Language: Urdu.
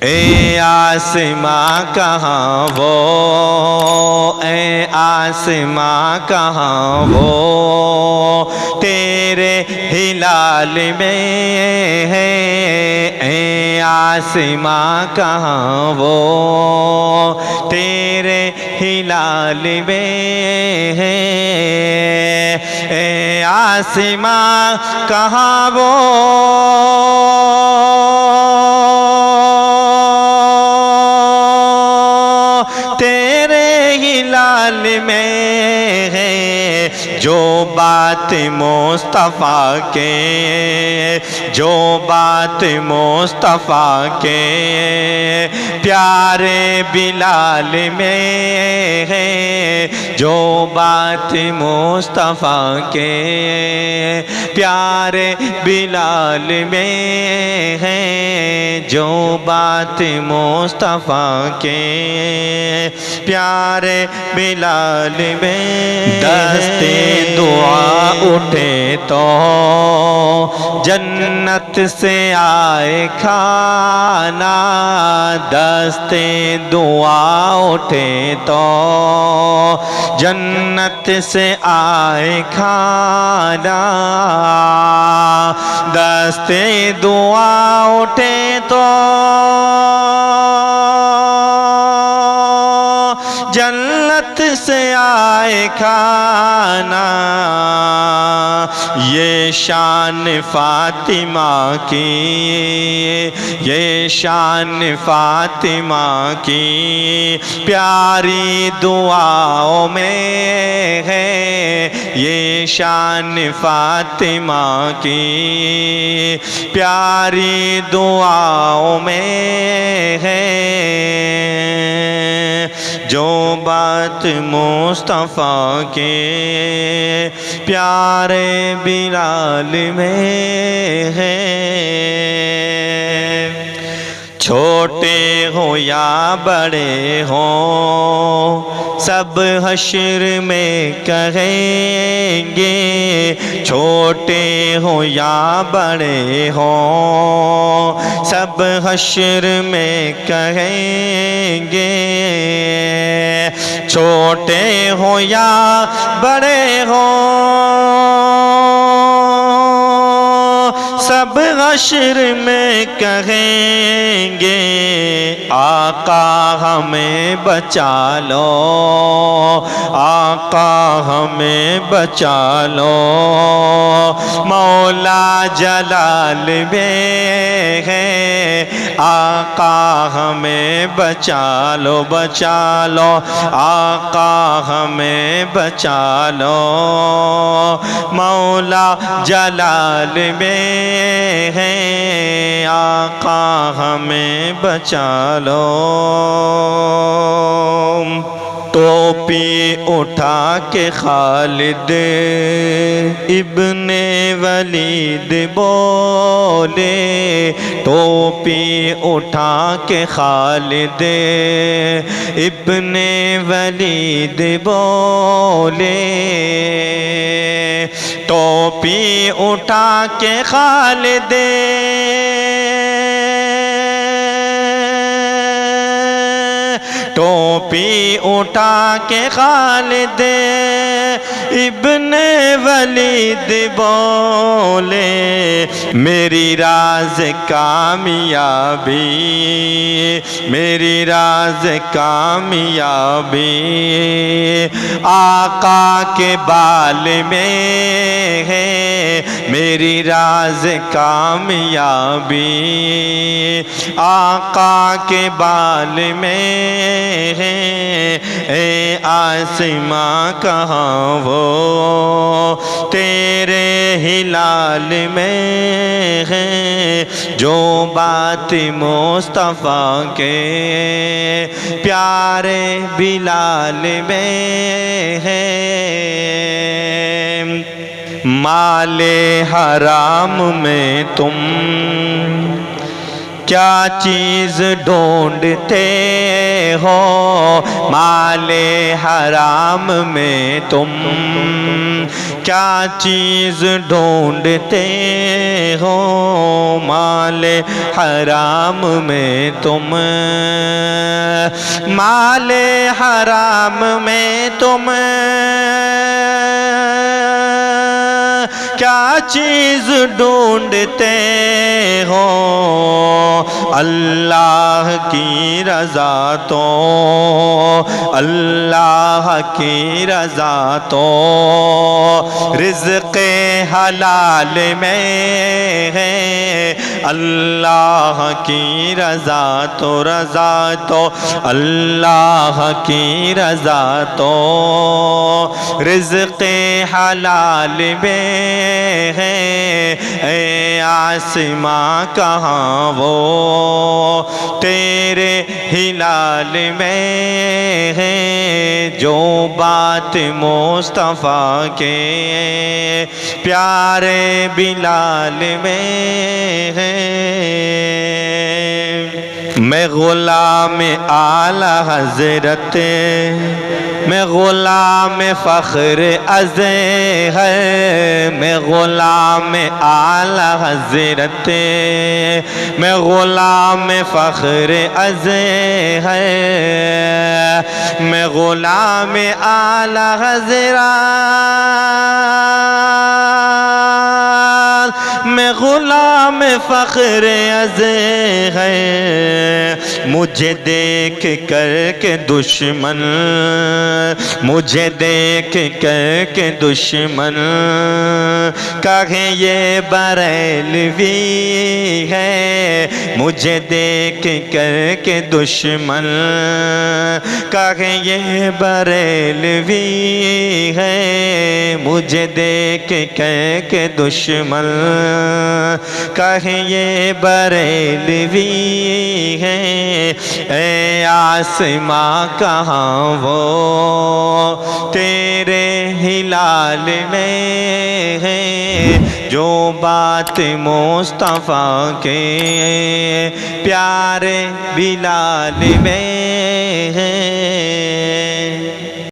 اے آسماں کہاں وہ، اے آسماں کہاں وہ، تیرے ہلال میں ہے، اے آسماں کہاں وہ، تیرے ہلال میں ہے، اے آسماں کہاں وہ، تیرے ہلال میں ہے، جو بات مصطفیٰ کے، جو بات مصطفیٰ کے پیارے بلال میں ہے، جو بات مصطفیٰ کے پیارے بلال میں ہے، جو بات مصطفیٰ کے پیارے بلال میں، دستے دعا اٹھے تو جنت سے آئے کھانا، دستے دعا اٹھے تو جنت سے آئے کھانا، دستے دعا اٹھے تو جنت سے آئے کھانا، یہ شان فاطمہ کی، یہ شان فاطمہ کی پیاری دعاؤں میں ہے، یہ شان فاطمہ کی پیاری دعاؤں میں ہے، جو بات مصطفیٰ کے پیارے بلال میں ہے، چھوٹے ہوں یا بڑے ہوں سب حشر میں کہیں گے، چھوٹے ہوں یا بڑے ہوں سب حشر میں کہیں گے، چھوٹے ہوں یا بڑے ہوں سب حشر میں کہیں گے، آقا ہمیں بچا لو، آقا ہمیں بچا لو، مولا جلال میں ہے، آقا ہمیں بچا لو، بچا لو، آقا ہمیں بچا لو، مولا جلال میں ہے، آقا ہمیں بچا لو، ٹوپی اٹھا کے خالد ابن ولید بولے، ٹوپی اٹھا کے خالد ابن ولید بولے، ٹوپی اٹھا کے خالد ٹوپی اٹھا کے خالد ابن ولید بولے، میری راز کامیابی، میری راز کامیابی آقا کے بال میں ہے، میری راز کامیابی آقا کے بال میں ہے، اے آسماں کہاں وہ، تیرے ہلال میں ہے، جو بات مصطفیٰ کے پیارے بلال میں ہے، مال حرام میں تم کیا چیز ڈھونڈتے ہو مال حرام میں تم، کیا چیز ڈھونڈتے ہو مال حرام میں تم، مال حرام میں تم کیا چیز ڈھونڈتے ہو، اللہ کی رضا تو، اللہ کی رضا تو رزق حلال میں ہے، اللہ کی رضا تو اللہ کی رضا تو رزق حلال میں ہے، اے آسماں کہاں وہ تیرے ہلال میں ہے، جو بات مصطفیٰ کے پیارے بلال میں ہے۔ میں غلام اعلی حضرت، میں غلام فخر ازہر، میں غلام اعلی حضرت، میں غلام فخر ازہر، میں غلام اعلی حضرت، میں غلام فخر ازہر، مجھے دیکھ کر کے دشمن، مجھے دیکھ کر کے دشمن کہیں یہ بریلوی ہے، مجھے دیکھ کر کے دشمن کہیں یہ بریلوی ہے، مجھے دیکھ کر کے دشمن کہیں یہ بریلوی ہے، اے آسماں کہاں وہ تیرے ہلال میں ہے، جو بات مصطفیٰ کے پیارے بلال میں ہے۔